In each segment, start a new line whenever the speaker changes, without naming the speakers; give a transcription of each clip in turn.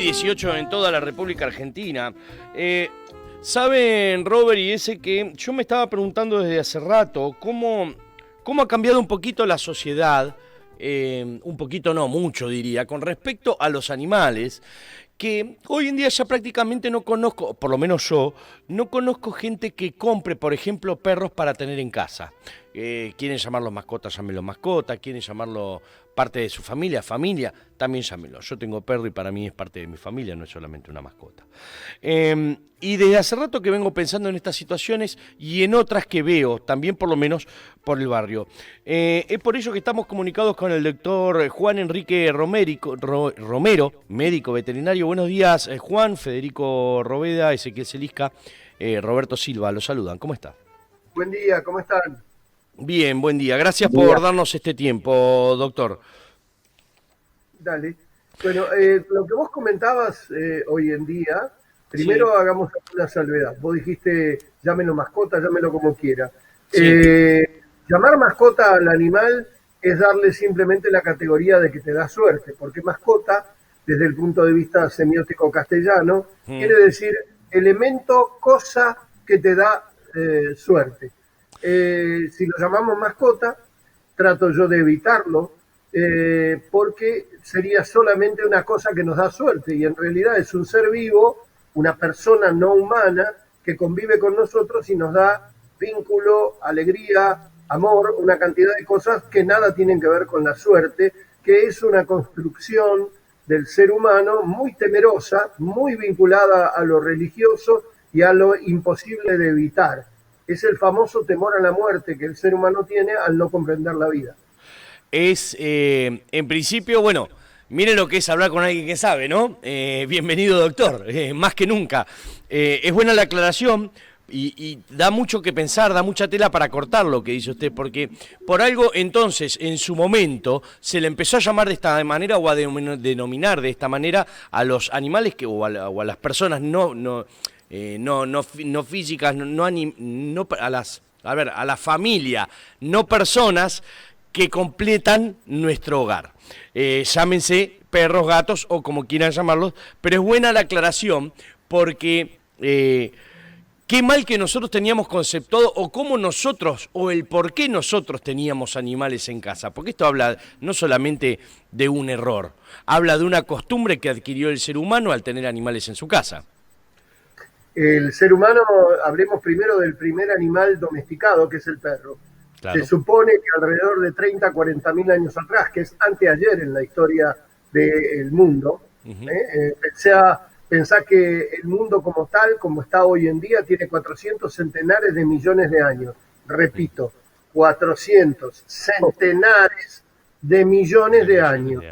9:18 en toda la República Argentina. Saben, Robert y ese, que yo me estaba preguntando desde hace rato cómo ha cambiado un poquito la sociedad, un poquito no, mucho diría, con respecto a los animales, que hoy en día ya prácticamente no conozco, por lo menos yo, no conozco gente que compre, por ejemplo, perros para tener en casa. Quieren llamarlo mascota, llámenlo mascota, quieren llamarlo parte de su familia, también llámenlo. Yo tengo perro y para mí es parte de mi familia, no es solamente una mascota. Y desde hace rato que vengo pensando en estas situaciones y en otras que veo, también por lo menos por el barrio. Es por ello que estamos comunicados con el doctor Juan Enrique Romero, médico veterinario. Buenos días, Juan. Federico Roveda, Ezequiel Celisca, Roberto Silva, los saludan. ¿Cómo está?
Buen día, ¿cómo están?
Bien, buen día. Gracias por darnos este tiempo, doctor.
Dale. Bueno, lo que vos comentabas hoy en día, primero
Sí.
hagamos una salvedad. Vos dijiste, llámelo mascota, llámelo como quiera.
Sí.
Llamar mascota al animal es darle simplemente la categoría de que te da suerte, porque mascota, desde el punto de vista semiótico castellano, quiere decir elemento, cosa que te da suerte. Si lo llamamos mascota, trato yo de evitarlo, porque sería solamente una cosa que nos da suerte y en realidad es un ser vivo, una persona no humana que convive con nosotros y nos da vínculo, alegría, amor, una cantidad de cosas que nada tienen que ver con la suerte, que es una construcción del ser humano muy temerosa, muy vinculada a lo religioso y a lo imposible de evitar. Es el famoso temor a la muerte que el ser humano tiene al no comprender la vida.
Es, en principio, bueno, miren lo que es hablar con alguien que sabe, ¿no? Bienvenido, doctor, más que nunca. Es buena la aclaración y da mucho que pensar, da mucha tela para cortar lo que dice usted, porque por algo entonces, en su momento, se le empezó a llamar de esta manera o a denominar de esta manera a los animales o a las personas no físicas, a la familia, no personas que completan nuestro hogar. Llámense perros, gatos o como quieran llamarlos, pero es buena la aclaración porque qué mal que nosotros teníamos conceptuado o cómo nosotros o el por qué nosotros teníamos animales en casa, porque esto habla no solamente de un error, habla de una costumbre que adquirió el ser humano al tener animales en su casa.
El ser humano, hablemos primero del primer animal domesticado, que es el perro.
Claro.
Se supone que alrededor de 30, 40 mil años atrás, que es anteayer en la historia del mundo, pensá que el mundo como tal, como está hoy en día, tiene 400 centenares de millones de años. Repito, 400 centenares de millones de años.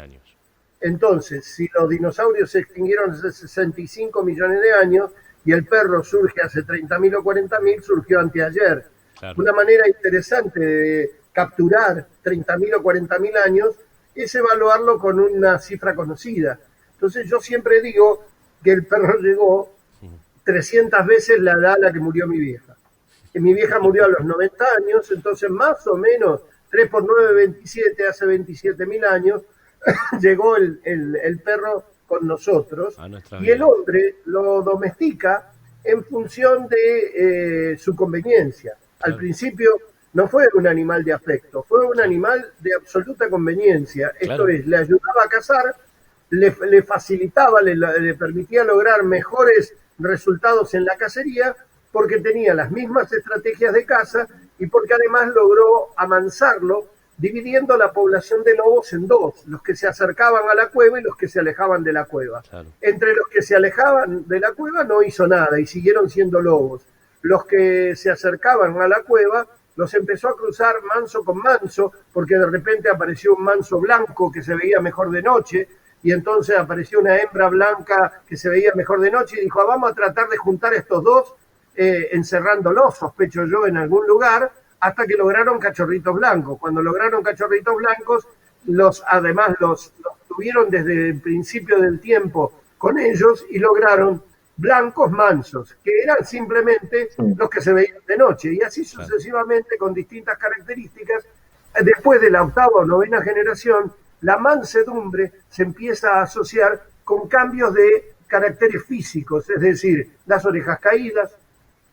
Entonces, si los dinosaurios se extinguieron hace 65 millones de años y el perro surge hace 30.000 o 40.000, surgió anteayer. Claro. Una manera interesante de capturar 30.000 o 40.000 años es evaluarlo con una cifra conocida. Entonces yo siempre digo que el perro llegó 300 veces la edad a la que murió mi vieja. Que mi vieja murió a los 90 años, entonces más o menos 3 por 9, 27, hace 27.000 años, llegó el perro con nosotros y el hombre lo domestica en función de su conveniencia. Al principio no fue un animal de afecto, fue un animal de absoluta conveniencia. Esto es, le ayudaba a cazar, le facilitaba, le permitía lograr mejores resultados en la cacería porque tenía las mismas estrategias de caza y porque además logró amansarlo dividiendo la población de lobos en dos, los que se acercaban a la cueva y los que se alejaban de la cueva. Claro. Entre los que se alejaban de la cueva no hizo nada y siguieron siendo lobos. Los que se acercaban a la cueva los empezó a cruzar manso con manso, porque de repente apareció un manso blanco que se veía mejor de noche, y entonces apareció una hembra blanca que se veía mejor de noche, y dijo, vamos a tratar de juntar estos dos, encerrándolos, sospecho yo, en algún lugar, hasta que lograron cachorritos blancos. Cuando lograron cachorritos blancos, además los tuvieron desde el principio del tiempo con ellos y lograron blancos mansos, que eran simplemente los que se veían de noche, y así sucesivamente con distintas características. Después de la octava o novena generación, la mansedumbre se empieza a asociar con cambios de caracteres físicos, es decir, las orejas caídas.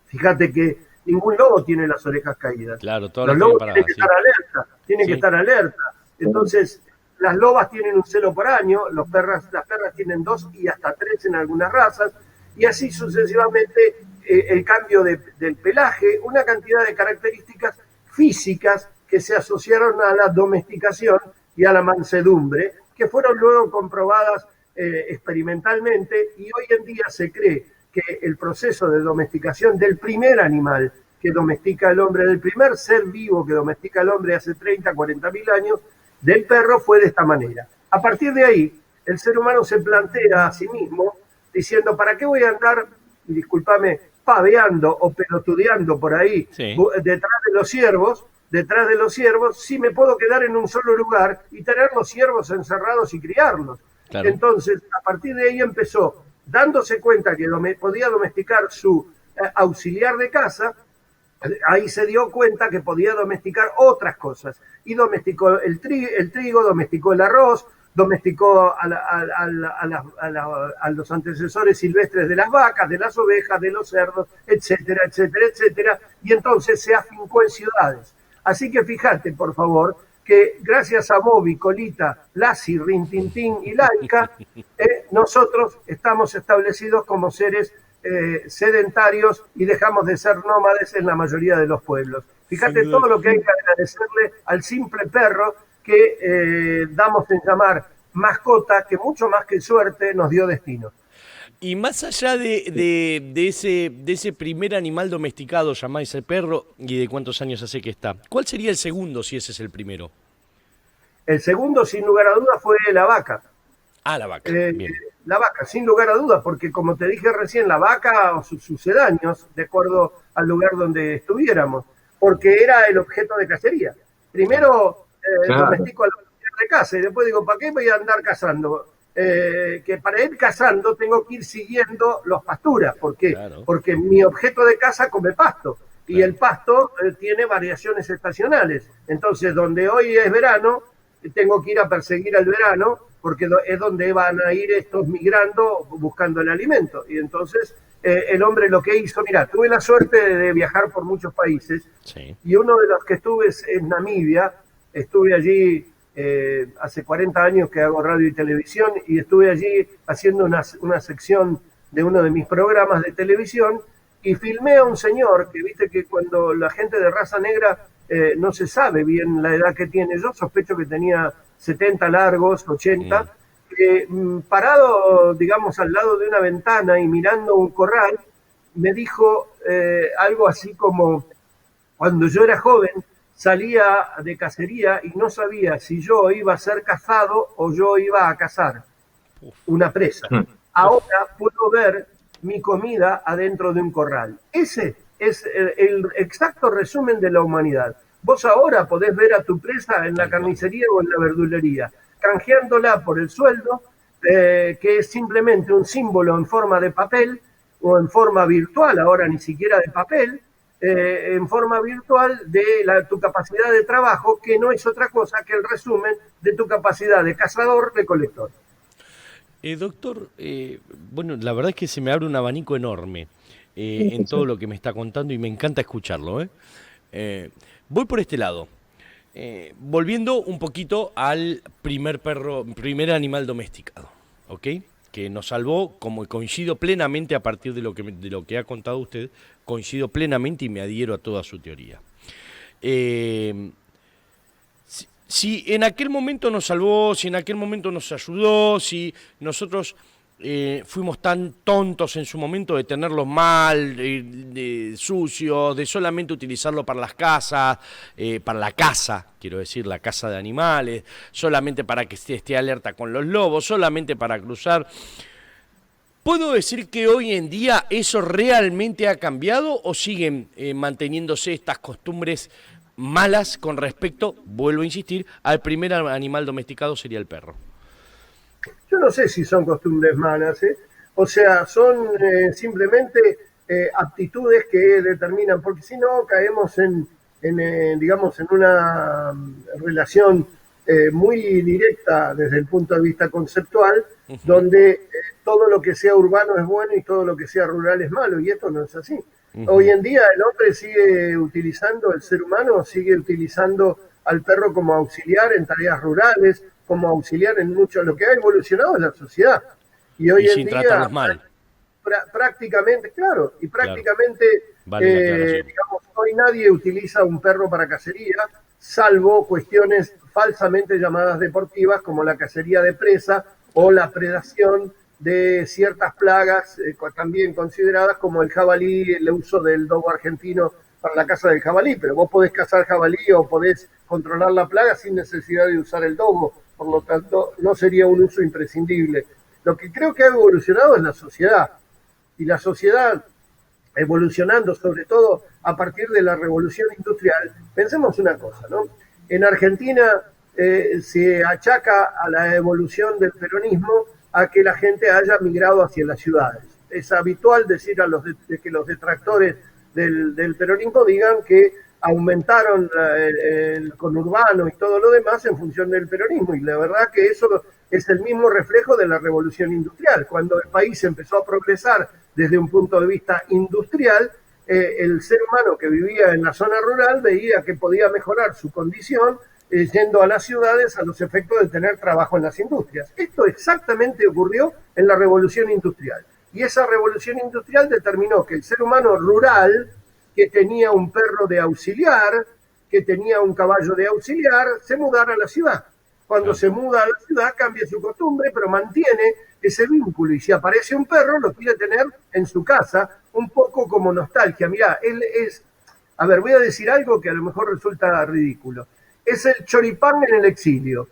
Fíjate que ningún lobo tiene las orejas caídas.
Claro, todas
Los
las
lobos
tienen
tienen que
paradas,
estar alerta, tienen que estar alerta. Entonces, las lobas tienen un celo por año, las perras tienen 2 y hasta 3 en algunas razas, y así sucesivamente el cambio del pelaje, una cantidad de características físicas que se asociaron a la domesticación y a la mansedumbre, que fueron luego comprobadas experimentalmente, y hoy en día se cree que el proceso de domesticación del primer animal que domestica el hombre, del primer ser vivo que domestica el hombre hace 30, 40 mil años, del perro, fue de esta manera. A partir de ahí, el ser humano se plantea a sí mismo diciendo, ¿para qué voy a andar, discúlpame, paveando o pelotudeando por ahí detrás de los ciervos, si me puedo quedar en un solo lugar y tener los ciervos encerrados y criarlos? Claro. Entonces, a partir de ahí empezó, dándose cuenta que podía domesticar su auxiliar de casa, ahí se dio cuenta que podía domesticar otras cosas. Y domesticó el trigo, domesticó el arroz, domesticó a los antecesores silvestres de las vacas, de las ovejas, de los cerdos, etcétera, etcétera, etcétera. Y entonces se afincó en ciudades. Así que fíjate, por favor, que gracias a Bobby, Colita, Lassie, Rintintín y Laika, nosotros estamos establecidos como seres sedentarios y dejamos de ser nómades en la mayoría de los pueblos. Fíjate todo lo que hay que agradecerle al simple perro que damos en llamar mascota, que mucho más que suerte nos dio destino.
Y más allá de ese primer animal domesticado, llamáis el perro, y de cuántos años hace que está, ¿cuál sería el segundo si ese es el primero?
El segundo, sin lugar a dudas, fue la vaca.
Ah, la vaca, bien.
La vaca, sin lugar a dudas, porque como te dije recién, la vaca o sus sucedáneos, de acuerdo al lugar donde estuviéramos, porque era el objeto de cacería. Primero domestico a la mujer de casa y después digo, ¿para qué voy a andar cazando? Que para ir cazando tengo que ir siguiendo los pasturas. ¿Por qué? Claro. Porque mi objeto de caza come pasto y el pasto tiene variaciones estacionales. Entonces, donde hoy es verano, tengo que ir a perseguir al verano porque es donde van a ir estos migrando buscando el alimento. Y entonces el hombre lo que hizo, mira, tuve la suerte de viajar por muchos países y uno de los que estuve es Namibia. Estuve allí hace 40 años que hago radio y televisión y estuve allí haciendo una sección de uno de mis programas de televisión y filmé a un señor que viste que cuando la gente de raza negra no se sabe bien la edad que tiene, yo sospecho que tenía 70 largos, 80, parado, digamos, al lado de una ventana y mirando un corral, me dijo algo así como, cuando yo era joven, salía de cacería y no sabía si yo iba a ser cazado o yo iba a cazar una presa. Ahora puedo ver mi comida adentro de un corral. Ese es el exacto resumen de la humanidad. Vos ahora podés ver a tu presa en la carnicería o en la verdulería, canjeándola por el sueldo, que es simplemente un símbolo en forma de papel o en forma virtual, ahora ni siquiera de papel, en forma virtual de tu capacidad de trabajo, que no es otra cosa que el resumen de tu capacidad de cazador-recolector.
Doctor, bueno, la verdad es que se me abre un abanico enorme en todo lo que me está contando y me encanta escucharlo. Voy por este lado, volviendo un poquito al primer animal domesticado, ¿ok? Que nos salvó, como coincido plenamente a partir de lo que ha contado usted, coincido plenamente y me adhiero a toda su teoría. Si en aquel momento nos salvó, si en aquel momento nos ayudó, si nosotros fuimos tan tontos en su momento de tenerlos mal, sucios, de solamente utilizarlo para las casas, para la caza, quiero decir, la caza de animales, solamente para que esté alerta con los lobos, solamente para cruzar. ¿Puedo decir que hoy en día eso realmente ha cambiado o siguen manteniéndose estas costumbres malas con respecto, vuelvo a insistir, al primer animal domesticado sería el perro?
Yo no sé si son costumbres malas, o sea, son simplemente aptitudes que determinan, porque si no caemos digamos, en una relación muy directa desde el punto de vista conceptual donde todo lo que sea urbano es bueno y todo lo que sea rural es malo, y esto no es así. Hoy en día el hombre sigue utilizando, el ser humano sigue utilizando al perro como auxiliar en tareas rurales, como auxiliar en mucho. Lo que ha evolucionado es la sociedad. Y hoy
Y
en
sin
día
tratarlos mal.
prácticamente, claro, y
Claro,
prácticamente,
vale la aclaración.
digamos, hoy nadie utiliza un perro para cacería, salvo cuestiones falsamente llamadas deportivas, como la cacería de presa o la predación de ciertas plagas, también consideradas como el jabalí, el uso del dogo argentino para la caza del jabalí, pero vos podés cazar jabalí o podés controlar la plaga sin necesidad de usar el dogo, por lo tanto no sería un uso imprescindible. Lo que creo que ha evolucionado es la sociedad, y la sociedad evolucionando sobre todo a partir de la revolución industrial. Pensemos una cosa, ¿no? En Argentina se achaca a la evolución del peronismo a que la gente haya migrado hacia las ciudades. Es habitual decir que los detractores del peronismo digan que aumentaron el conurbano y todo lo demás en función del peronismo, y la verdad que eso es el mismo reflejo de la revolución industrial. Cuando el país empezó a progresar desde un punto de vista industrial, el ser humano que vivía en la zona rural veía que podía mejorar su condición yendo a las ciudades a los efectos de tener trabajo en las industrias. Esto exactamente ocurrió en la revolución industrial. Y esa revolución industrial determinó que el ser humano rural, que tenía un perro de auxiliar, que tenía un caballo de auxiliar, se mudara a la ciudad. Cuando se muda a la ciudad cambia su costumbre, pero mantiene ese vínculo, y si aparece un perro lo quiere tener en su casa, un poco como nostalgia. Mirá, él es, a ver, voy a decir algo que a lo mejor resulta ridículo, es el choripán en el exilio.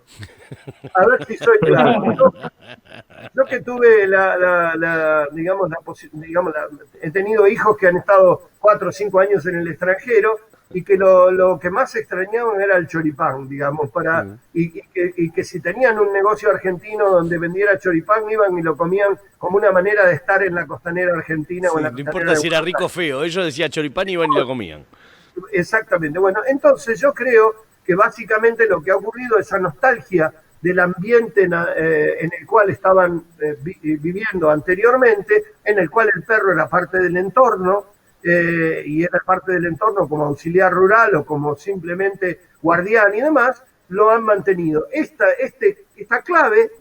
A ver si soy claro. Yo que tuve he tenido hijos que han estado 4 o 5 años en el extranjero, y que lo que más extrañaban era el choripán, digamos, y que si tenían un negocio argentino donde vendiera choripán, iban y lo comían como una manera de estar en la costanera argentina,
Sí,
o en la
no
costanera
importa
de
si era
Buenos
rico o
Aires.
feo, ellos decían choripán y iban y lo comían.
Exactamente. Bueno, entonces yo creo que básicamente lo que ha ocurrido es esa nostalgia del ambiente en el cual estaban viviendo anteriormente, en el cual el perro era parte del entorno, y era parte del entorno como auxiliar rural o como simplemente guardián y demás, lo han mantenido. Esta clave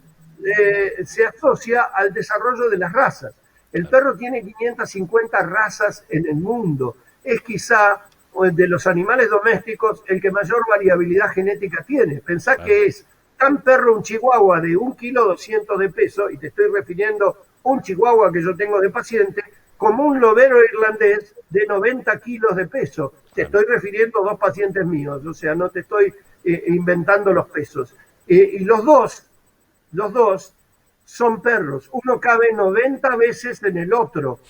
se asocia al desarrollo de las razas. El perro tiene 550 razas en el mundo. Es quizá de los animales domésticos el que mayor variabilidad genética tiene. Pensá que es tan perro un chihuahua de 1,2 kilos de peso, y te estoy refiriendo a un chihuahua que yo tengo de paciente, como un lobero irlandés de 90 kilos de peso. Te estoy refiriendo a 2 pacientes míos, o sea, no te estoy inventando los pesos. Y los dos son perros. Uno cabe 90 veces en el otro,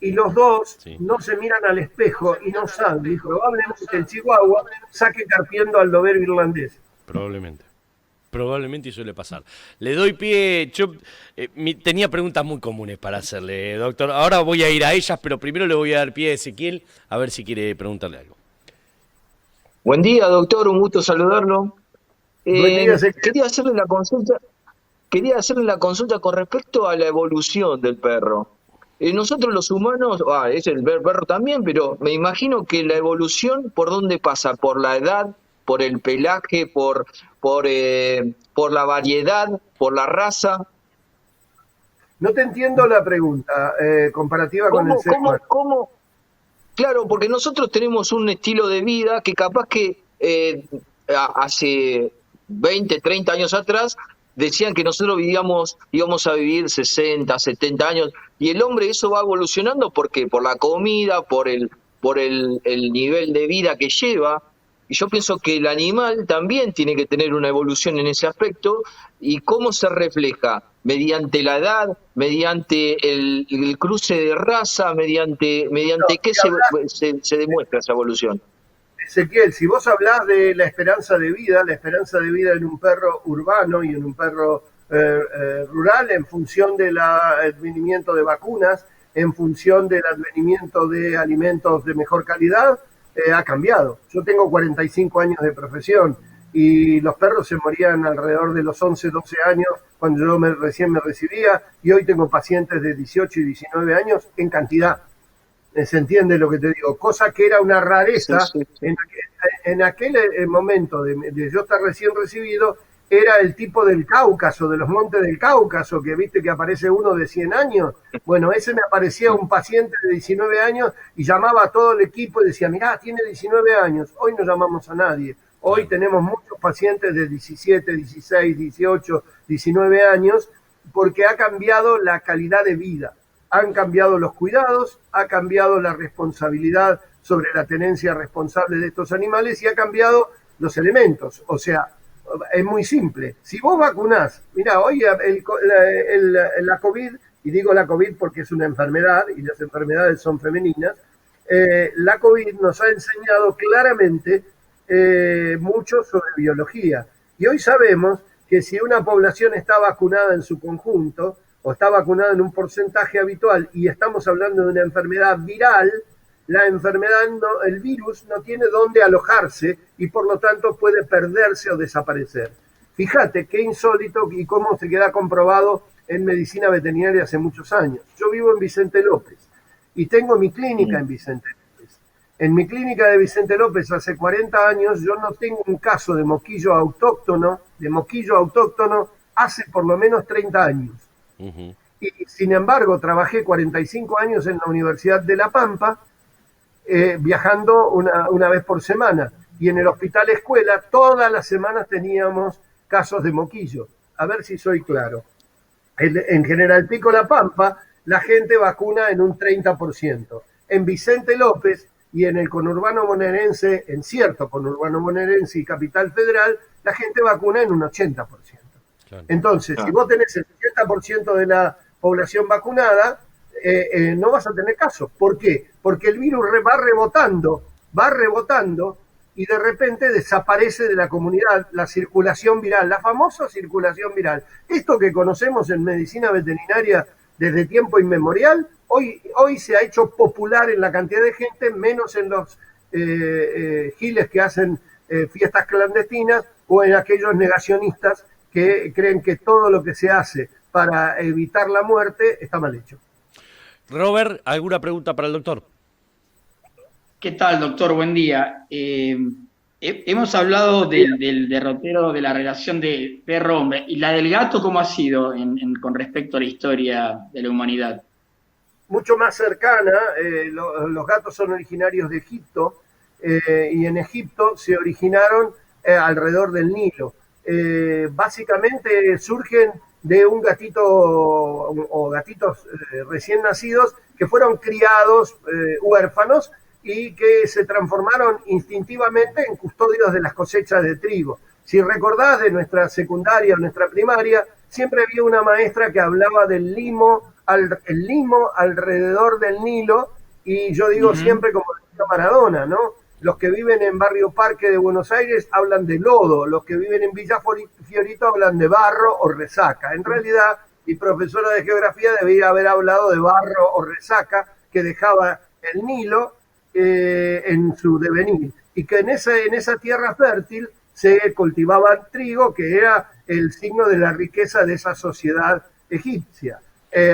y los dos no se miran al espejo y no saben. Y probablemente el chihuahua saque carpiendo al lobero irlandés.
Probablemente y suele pasar. Le doy pie, yo tenía preguntas muy comunes para hacerle, doctor. Ahora voy a ir a ellas, pero primero le voy a dar pie a Ezequiel, a ver si quiere preguntarle algo.
Buen día, doctor, un gusto saludarlo.
Buen día, Ezequiel.
Quería hacerle la consulta con respecto a la evolución del perro. Nosotros los humanos, es el perro también, pero me imagino que la evolución, ¿por dónde pasa? ¿Por la edad, por el pelaje, por la variedad, por la raza?
No te entiendo la pregunta comparativa con el ser humano.
Claro, porque nosotros tenemos un estilo de vida que capaz que hace 20, 30 años atrás decían que nosotros íbamos a vivir 60, 70 años, y el hombre eso va evolucionando porque por la comida, por el nivel de vida que lleva. Y yo pienso que el animal también tiene que tener una evolución en ese aspecto. ¿Y cómo se refleja? Mediante la edad, mediante el cruce de raza, mediante qué se demuestra esa evolución.
Ezequiel, si vos hablás de la esperanza de vida en un perro urbano y en un perro rural, en función del advenimiento de vacunas, en función del advenimiento de alimentos de mejor calidad, ha cambiado. Yo tengo 45 años de profesión, y los perros se morían alrededor de los 11, 12 años cuando yo recién me recibía, y hoy tengo pacientes de 18 y 19 años en cantidad. ¿Se entiende lo que te digo? Cosa que era una rareza
Sí, sí, sí.
en aquel momento de yo estar recién recibido. Era el tipo del Cáucaso, de los montes del Cáucaso, que viste que aparece uno de 100 años. Bueno, ese me aparecía un paciente de 19 años y llamaba a todo el equipo y decía, mirá, tiene 19 años. Hoy no llamamos a nadie. Hoy tenemos muchos pacientes de 17, 16, 18, 19 años, porque ha cambiado la calidad de vida. Han cambiado los cuidados, ha cambiado la responsabilidad sobre la tenencia responsable de estos animales y ha cambiado los elementos. O sea, es muy simple. Si vos vacunás, mira, hoy la COVID, y digo la COVID porque es una enfermedad y las enfermedades son femeninas, la COVID nos ha enseñado claramente mucho sobre biología. Y hoy sabemos que si una población está vacunada en su conjunto, o está vacunada en un porcentaje habitual, y estamos hablando de una enfermedad viral, la enfermedad, el virus no tiene dónde alojarse y por lo tanto puede perderse o desaparecer. Fíjate qué insólito y cómo se queda comprobado en medicina veterinaria hace muchos años. Yo vivo en Vicente López y tengo mi clínica en Vicente López. En mi clínica de Vicente López hace 40 años yo no tengo un caso de moquillo autóctono hace por lo menos 30 años. Uh-huh. Y sin embargo trabajé 45 años en la Universidad de La Pampa, viajando una vez por semana, y en el hospital escuela todas las semanas teníamos casos de moquillo. A ver si soy claro. En General Pico La Pampa la gente vacuna en un 30%. En Vicente López y en el conurbano bonaerense, en cierto conurbano bonaerense y Capital Federal, la gente vacuna en un 80%. Claro. Entonces, si vos tenés el 80% de la población vacunada, no vas a tener casos. ¿Por qué? Porque el virus va rebotando y de repente desaparece de la comunidad la circulación viral, la famosa circulación viral. Esto que conocemos en medicina veterinaria desde tiempo inmemorial, hoy se ha hecho popular en la cantidad de gente, menos en los giles que hacen fiestas clandestinas o en aquellos negacionistas que creen que todo lo que se hace para evitar la muerte está mal hecho.
Robert, ¿alguna pregunta para el doctor?
¿Qué tal, doctor? Buen día. Hemos hablado del derrotero de la relación de perro-hombre. ¿Y la del gato cómo ha sido con respecto a la historia de la humanidad?
Mucho más cercana. Los gatos son originarios de Egipto y en Egipto se originaron alrededor del Nilo. Básicamente surgen de un gatito o gatitos recién nacidos que fueron criados huérfanos y que se transformaron instintivamente en custodios de las cosechas de trigo. Si recordás de nuestra secundaria o nuestra primaria, siempre había una maestra que hablaba del limo, el limo alrededor del Nilo, y yo digo siempre como decía Maradona, ¿no? Los que viven en Barrio Parque de Buenos Aires hablan de lodo, los que viven en Villa Fiorito hablan de barro o resaca. En realidad, mi profesora de geografía debía haber hablado de barro o resaca que dejaba el Nilo en su devenir, y que en esa tierra fértil se cultivaba trigo, que era el signo de la riqueza de esa sociedad egipcia.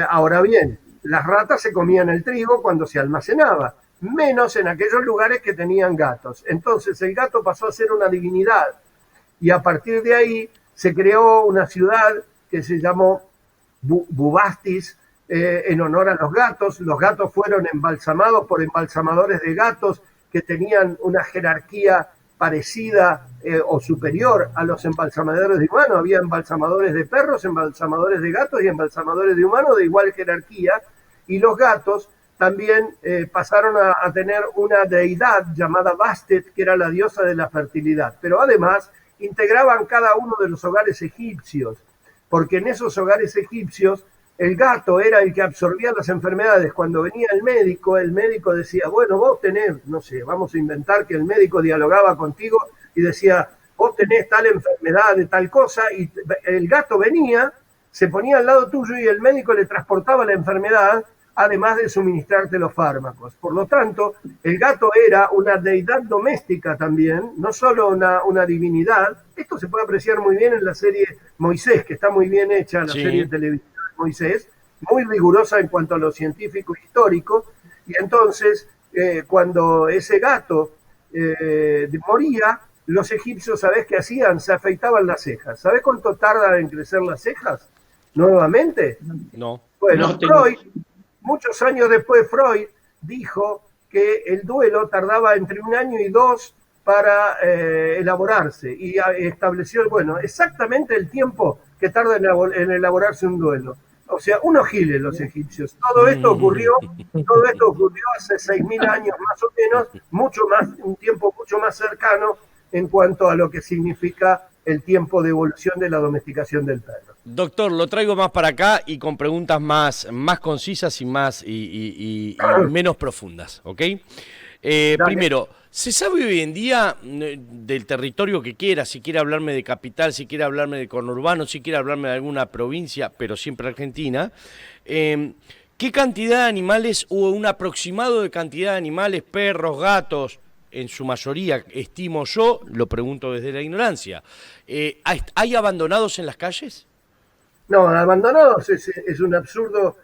Ahora bien, las ratas se comían el trigo cuando se almacenaba, menos en aquellos lugares que tenían gatos. Entonces el gato pasó a ser una divinidad y a partir de ahí se creó una ciudad que se llamó Bubastis en honor a los gatos. Los gatos fueron embalsamados por embalsamadores de gatos que tenían una jerarquía parecida o superior a los embalsamadores de humanos. Había embalsamadores de perros, embalsamadores de gatos y embalsamadores de humanos de igual jerarquía, y los gatos también pasaron a tener una deidad llamada Bastet, que era la diosa de la fertilidad. Pero además integraban cada uno de los hogares egipcios, porque en esos hogares egipcios el gato era el que absorbía las enfermedades. Cuando venía el médico decía, bueno, vos tenés, no sé, vamos a inventar que el médico dialogaba contigo y decía, vos tenés tal enfermedad de tal cosa, y el gato venía, se ponía al lado tuyo y el médico le transportaba la enfermedad, además de suministrarte los fármacos. Por lo tanto, el gato era una deidad doméstica también, no solo una divinidad, esto se puede apreciar muy bien en la serie Moisés, que está muy bien hecha, la
Sí.
serie televisiva de Moisés, muy rigurosa en cuanto a lo científico e histórico, y entonces cuando ese gato moría, los egipcios, ¿sabés qué hacían? Se afeitaban las cejas. ¿Sabés cuánto tardan en crecer las cejas? Nuevamente.
No.
Bueno,
No tengo-
Freud, muchos años después, Freud dijo que el duelo tardaba entre 1 año y 2 para elaborarse y estableció, bueno, exactamente el tiempo que tarda en elaborarse un duelo. O sea, unos giles los egipcios. Todo esto ocurrió hace 6.000 años más o menos, mucho más, un tiempo mucho más cercano en cuanto a lo que significa el tiempo de evolución de la domesticación del perro.
Doctor, lo traigo más para acá y con preguntas más concisas y menos profundas, ¿ok? Primero, ¿se sabe hoy en día del territorio que quiera? Si quiere hablarme de capital, si quiere hablarme de conurbano, si quiere hablarme de alguna provincia, pero siempre Argentina, ¿qué cantidad de animales o un aproximado de cantidad de animales, perros, gatos, en su mayoría, estimo yo, lo pregunto desde la ignorancia, ¿hay abandonados en las calles?
No, abandonados es un absurdo.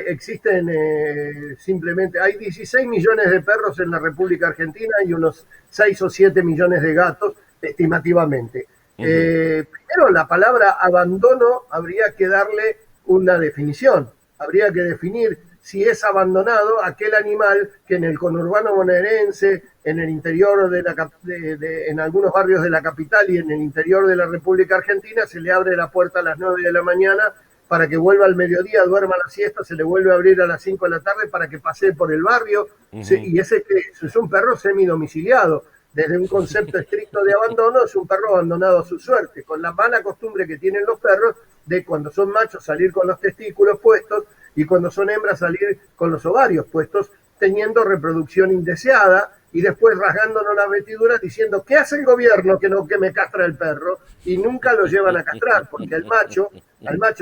Existen simplemente, hay 16 millones de perros en la República Argentina y unos 6 o 7 millones de gatos, estimativamente. Primero, la palabra abandono habría que darle una definición. Habría que definir si es abandonado aquel animal que en el conurbano bonaerense, en el interior en algunos barrios de la capital y en el interior de la República Argentina se le abre la puerta a las 9 de la mañana para que vuelva al mediodía, duerma la siesta, se le vuelve a abrir a las 5 de la tarde para que pasee por el barrio. Y ese es un perro semidomiciliado. Desde un concepto estricto de abandono, es un perro abandonado a su suerte, con la mala costumbre que tienen los perros de cuando son machos salir con los testículos puestos y cuando son hembras salir con los ovarios puestos, teniendo reproducción indeseada y después rasgándonos las vestiduras diciendo ¿qué hace el gobierno que me castra el perro? Y nunca lo llevan a castrar, porque al macho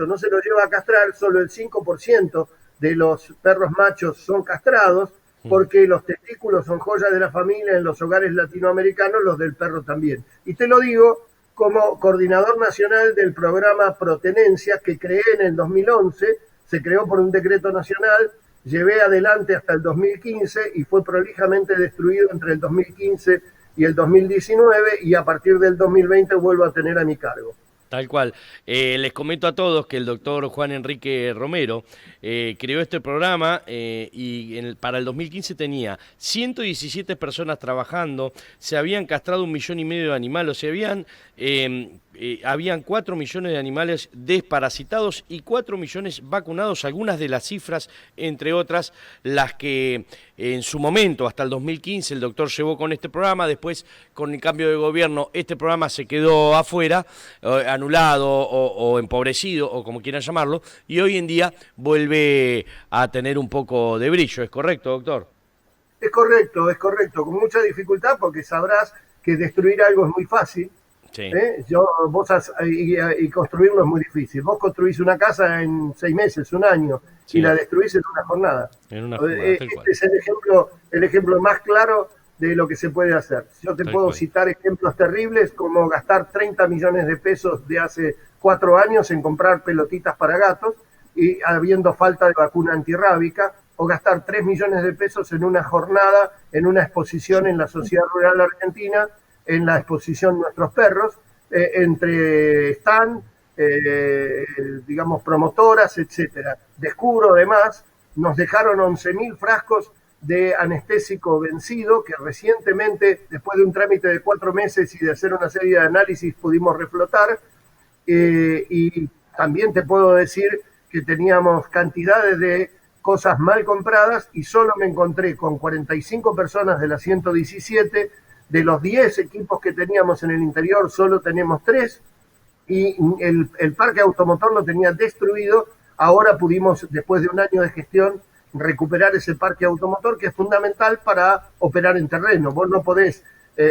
no se lo lleva a castrar, solo el 5% de los perros machos son castrados, porque los testículos son joya de la familia en los hogares latinoamericanos, los del perro también. Y te lo digo como coordinador nacional del programa Protenencia, que creé en el 2011, se creó por un decreto nacional, llevé adelante hasta el 2015 y fue prolijamente destruido entre el 2015 y el 2019 y a partir del 2020 vuelvo a tener a mi cargo.
Tal cual. Les comento a todos que el doctor Juan Enrique Romero creó este programa y para el 2015 tenía 117 personas trabajando, se habían castrado 1,5 millones de animales, o sea, habían 4 millones de animales desparasitados y 4 millones vacunados, algunas de las cifras, entre otras, las que en su momento, hasta el 2015, el doctor llevó con este programa, después con el cambio de gobierno este programa se quedó afuera, anulado o empobrecido, o como quieran llamarlo, y hoy en día vuelve a tener un poco de brillo, ¿es correcto, doctor?
Es correcto, con mucha dificultad porque sabrás que destruir algo es muy fácil.
Sí.
Y construirlo es muy difícil. Vos construís una casa en 6 meses, 1 año,
Sí.
y la destruís en una jornada.
En una jornada, tal
Este
cual.
es el ejemplo más claro de lo que se puede hacer. Yo te
Tal
puedo
cual.
citar ejemplos terribles como gastar 30 millones de pesos de hace 4 años en comprar pelotitas para gatos y habiendo falta de vacuna antirrábica, o gastar 3 millones de pesos en una jornada, en una exposición en la Sociedad Rural Argentina, en la exposición Nuestros Perros, entre stand, digamos, promotoras, etcétera. Descubro además, nos dejaron 11.000 frascos de anestésico vencido, que recientemente, después de un trámite de 4 meses y de hacer una serie de análisis, pudimos reflotar. Y también te puedo decir que teníamos cantidades de cosas mal compradas y solo me encontré con 45 personas de las 117. De los 10 equipos que teníamos en el interior, solo tenemos 3 y el parque automotor lo tenía destruido. Ahora pudimos, después de 1 año de gestión, recuperar ese parque automotor que es fundamental para operar en terreno. Vos no podés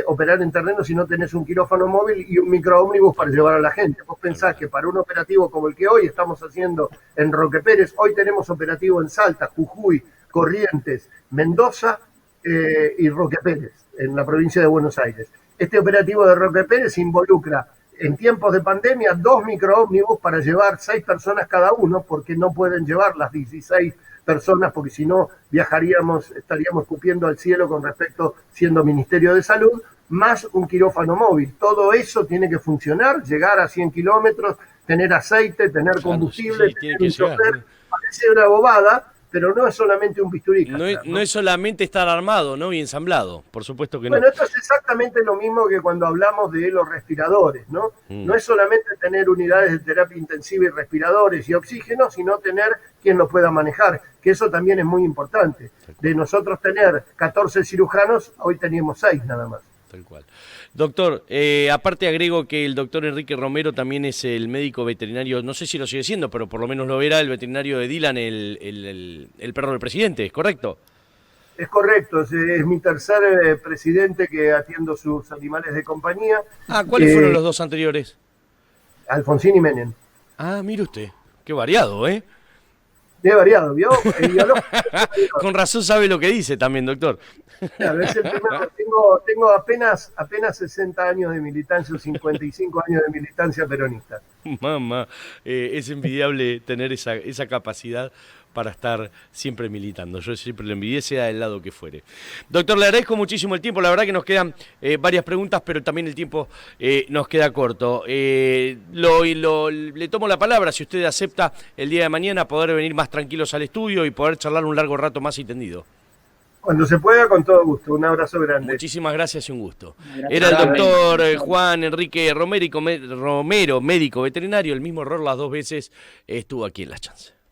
operar en terreno si no tenés un quirófano móvil y un microómnibus para llevar a la gente. Vos pensás que para un operativo como el que hoy estamos haciendo en Roque Pérez, hoy tenemos operativo en Salta, Jujuy, Corrientes, Mendoza y Roque Pérez, en la provincia de Buenos Aires. Este operativo de Roque Pérez involucra en tiempos de pandemia 2 microómnibus para llevar 6 personas cada uno, porque no pueden llevar las 16 personas, porque si no estaríamos escupiendo al cielo con respecto, siendo Ministerio de Salud, más un quirófano móvil. Todo eso tiene que funcionar, llegar a 100 kilómetros, tener aceite, tener combustible,
sí,
tener
tiene
un
que llegar,
chofer. Parece una bobada, pero no es solamente un bisturí.
No es solamente estar armado, ¿no? Y ensamblado, por supuesto que no.
Bueno, esto es exactamente lo mismo que cuando hablamos de los respiradores, ¿no? No es solamente tener unidades de terapia intensiva y respiradores y oxígeno, sino tener quien lo pueda manejar, que eso también es muy importante. De nosotros tener 14 cirujanos, hoy teníamos 6 nada más.
Tal cual. Doctor, aparte agrego que el doctor Enrique Romero también es el médico veterinario, no sé si lo sigue siendo, pero por lo menos lo era, el veterinario de Dylan, el perro del presidente, ¿es correcto?
Es correcto, es mi tercer presidente que atiendo sus animales de compañía.
Ah, ¿cuáles fueron los dos anteriores?
Alfonsín y Menem.
Ah, mire usted, qué variado, ¿eh?
Es variado, ¿vio?
Con razón sabe lo que dice también, doctor.
Claro, es el tema. Tengo apenas 60 años de militancia, 55 años de militancia peronista.
Mamá, es envidiable tener esa capacidad para estar siempre militando. Yo siempre lo envidié, sea del lado que fuere. Doctor, le agradezco muchísimo el tiempo. La verdad que nos quedan varias preguntas, pero también el tiempo nos queda corto. Le tomo la palabra, si usted acepta el día de mañana, poder venir más tranquilos al estudio y poder charlar un largo rato más y tendido.
Cuando se pueda, con todo gusto. Un abrazo grande.
Muchísimas gracias y un gusto.
Gracias.
Era el doctor Juan Enrique Romero, médico veterinario. El mismo error las dos veces estuvo aquí en La Chance.